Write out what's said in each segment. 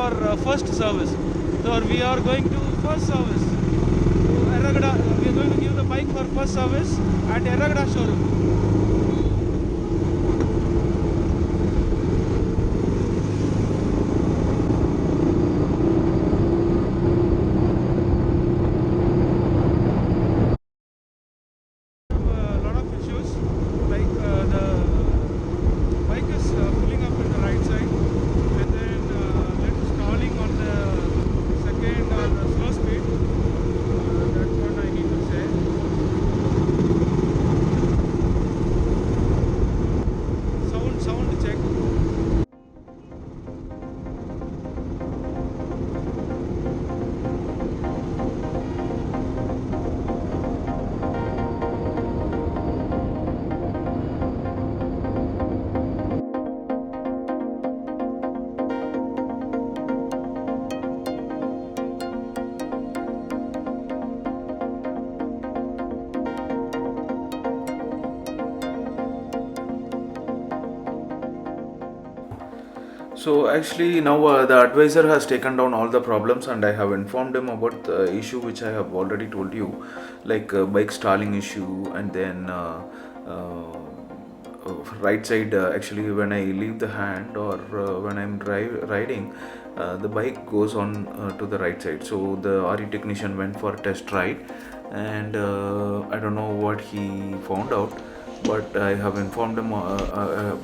for first service. So we are going to first service. To Erragada, we are going to give the bike for first service at Erragada showroom. A lot of issues, like the bike is pulling up in the right side, and then little stalling on the second or the slow speed. That's what I need to say. Sound check. So actually now the advisor has taken down all the problems, and I have informed him about the issue which I have already told you, like bike stalling issue, and then right side actually when I leave the hand, or when I'm riding, the bike goes on to the right side. So the RE technician went for a test ride, and I don't know what he found out, but I have informed him,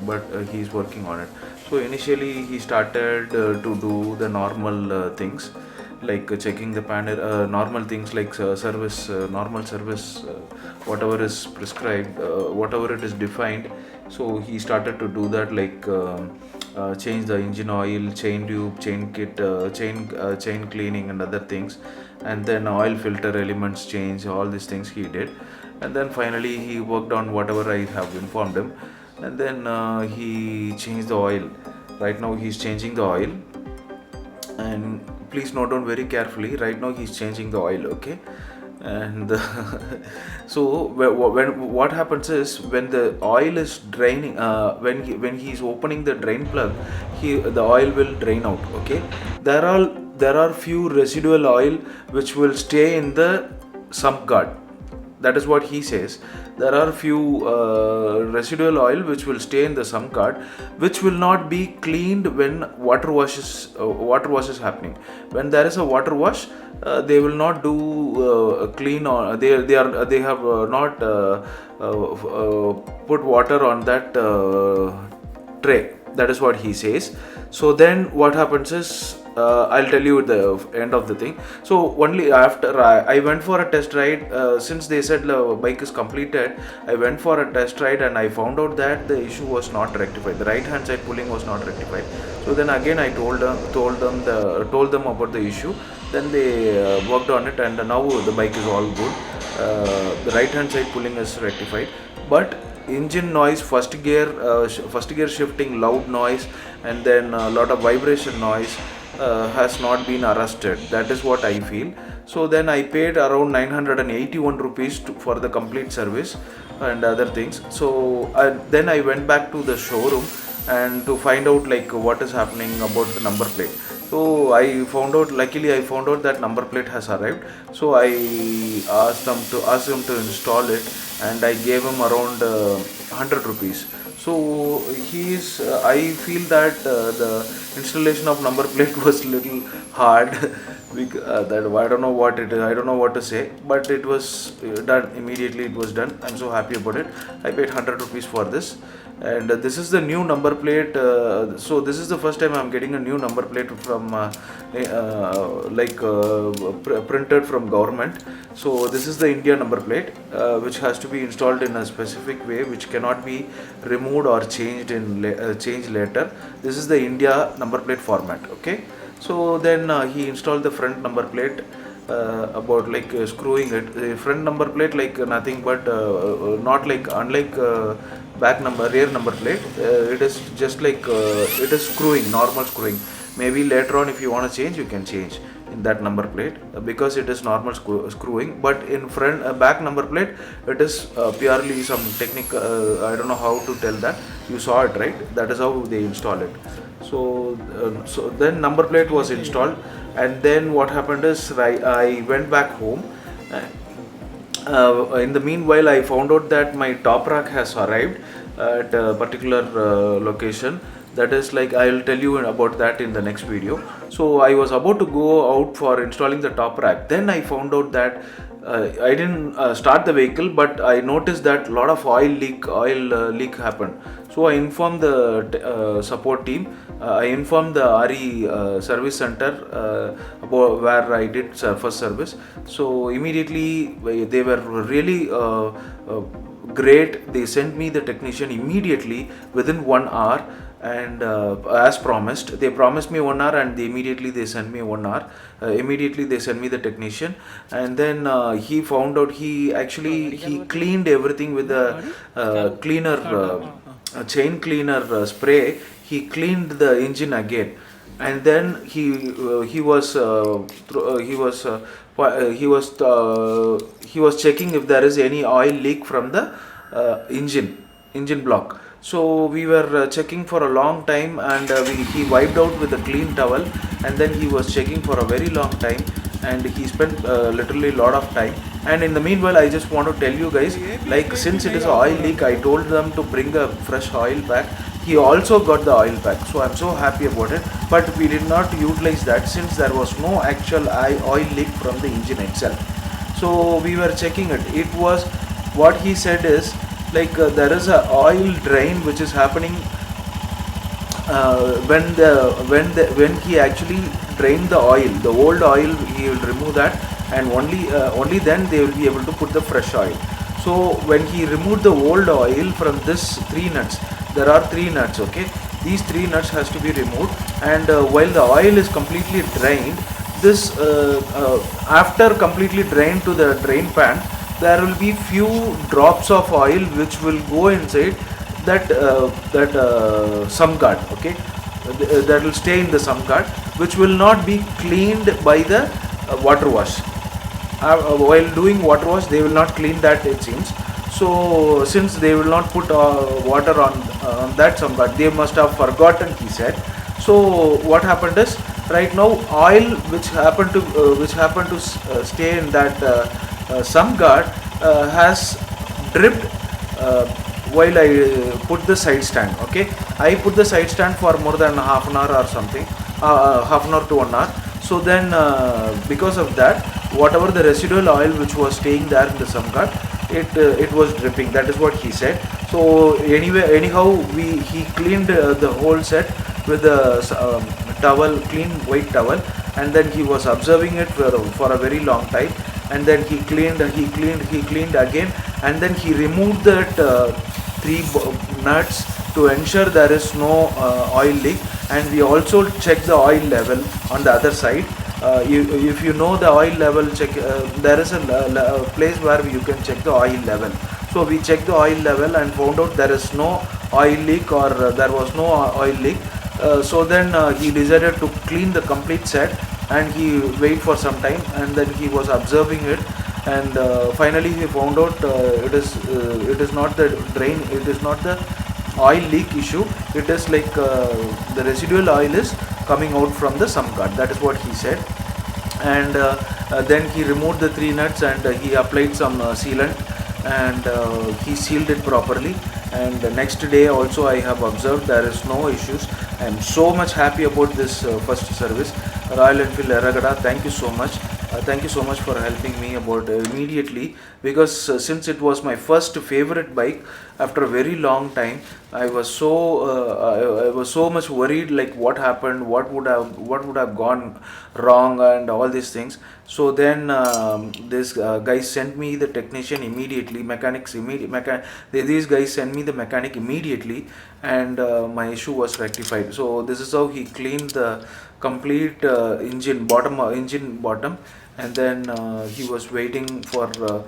but he's working on it. So initially he started to do the normal things, like checking the panel, normal things like service, normal service, whatever is prescribed, whatever it is defined. So he started to do that, like change the engine oil, chain tube, chain kit, chain cleaning, and other things, and then oil filter elements change. All these things he did, and then finally he worked on whatever I have informed him, and then he changed the oil. Right now he's changing the oil, and please note down very carefully. Right now he's changing the oil, okay? And so what happens is, when the oil is draining, when he's opening the drain plug, the oil will drain out, okay? There are few residual oil which will stay in the sump guard. That is what he says. There are few residual oil which will stay in the sump guard, which will not be cleaned when water wash is happening. When there is a water wash, they will not do clean, or they have not put water on that tray. That is what he says. So then what happens is, I'll tell you the end of the thing. So only after I went for a test ride, since they said the bike is completed, I went for a test ride, and I found out that the issue was not rectified. The right hand side pulling was not rectified. So then again I told them about the issue. Then they worked on it, and now the bike is all good. The right hand side pulling is rectified, but engine noise, first gear shifting, loud noise, and then a lot of vibration noise has not been arrested. That is what I feel. So then I paid around 981 rupees for the complete service and other things. So then I went back to the showroom and to find out like what is happening about the number plate. So luckily I found out that number plate has arrived. So I asked him to install it, and I gave him around 100 rupees. So I feel that the installation of number plate was little hard. That I don't know what it is. I don't know what to say, but it was done immediately. It was done. I'm so happy about it. I paid 100 rupees for this, and this is the new number plate. So this is the first time I'm getting a new number plate from printed from government. So this is the India number plate, which has to be installed in a specific way, which cannot be removed or changed later. This is the India number plate format. Okay. So then he installed the front number plate, about like screwing it. The front number plate like nothing but not like unlike rear number plate. It is just like it is screwing, normal screwing. Maybe later on if you want to change, you can change in that number plate, because it is normal screwing. But in front back number plate, it is purely some technique. I don't know how to tell that. You saw it, right? That is how they install it. So then number plate was installed, and then what happened is I went back home. In the meanwhile, I found out that my top rack has arrived at a particular location. That is like, I'll tell you about that in the next video. So I was about to go out for installing the top rack. Then I found out that I didn't start the vehicle, but I noticed that a lot of oil leak happened. So I informed the support team. I informed the RE service center about where I did first service. So immediately they were really great. They sent me the technician immediately within 1 hour, and as promised, they promised me 1 hour, and immediately they sent me 1 hour. Immediately they sent me the technician, and then he found out, he cleaned everything with a cleaner, a chain cleaner spray. He cleaned the engine again, and then he was checking if there is any oil leak from the engine block. So we were checking for a long time, and he wiped out with a clean towel, and then he was checking for a very long time, and he spent literally a lot of time. And in the meanwhile, I just want to tell you guys, like, since it is an oil leak, I told them to bring a fresh oil pack. He also got the oil pack, so I'm so happy about it. But we did not utilize that since there was no actual oil leak from the engine itself. So we were checking it. It was, what he said is, like, there is a oil drain which is happening when he actually drained the oil, the old oil, he will remove that, and only then they will be able to put the fresh oil. So when he removed the old oil from this 3 nuts, there are 3 nuts, okay, these 3 nuts has to be removed, and while the oil is completely drained, this after completely drained to the drain pan, there will be few drops of oil which will go inside that sump guard, okay, that will stay in the sump guard, which will not be cleaned by the water wash. While doing water wash, they will not clean that, it seems. So since they will not put water on that sump guard, they must have forgotten, he said. So what happened is, right now oil which happened to stay in that sump guard has dripped while I put the side stand. Okay, I put the side stand for more than half an hour or something, half an hour to 1 hour. So then because of that, whatever the residual oil which was staying there in the sump guard, it was dripping. That is what he said. So anyhow, he cleaned the whole set with a towel, clean white towel, and then he was observing it for a very long time, and then he cleaned again, and then he removed that 3 nuts to ensure there is no oil leak. And we also check the oil level on the other side. If you know the oil level check, there is a place where you can check the oil level. So we checked the oil level and found out there is no oil leak, or there was no oil leak. So then he decided to clean the complete set, and he waited for some time, and then he was observing it, and finally he found out it is not the drain, it is not the oil leak issue, it is like the residual oil is coming out from the sump guard. That is what he said. And then he removed the 3 nuts, and he applied some sealant, and he sealed it properly. And the next day also I have observed there is no issues. I am so much happy about this first service. Royal Enfield Erragada, thank you so much. Thank you so much for helping me about immediately, because since it was my first favorite bike after a very long time, I was so much worried, like what happened, what would have gone wrong, and all these things. So then this guys sent me the technician immediately, these guys sent me the mechanic immediately, and my issue was rectified. So this is how he cleaned the complete engine bottom, and then we was waiting for a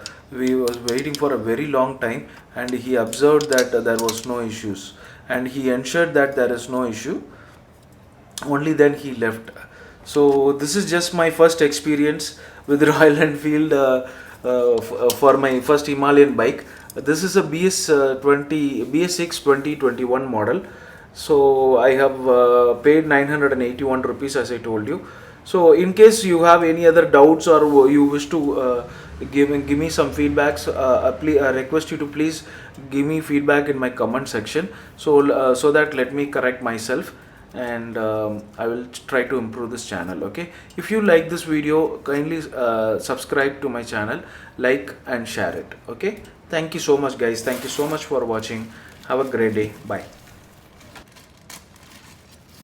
very long time, and he observed that there was no issues, and he ensured that there is no issue. Only then he left. So this is just my first experience with Royal Enfield for my first Himalayan bike. This is a BS6 2021 model, So I have paid 981 rupees, as I told you. So in case you have any other doubts, or you wish to give me some feedbacks, I request you to please give me feedback in my comment section, so that let me correct myself, and I will try to improve this channel. Okay, if you like this video, kindly subscribe to my channel, like and share it. Okay, thank you so much guys, thank you so much for watching. Have a great day. Bye.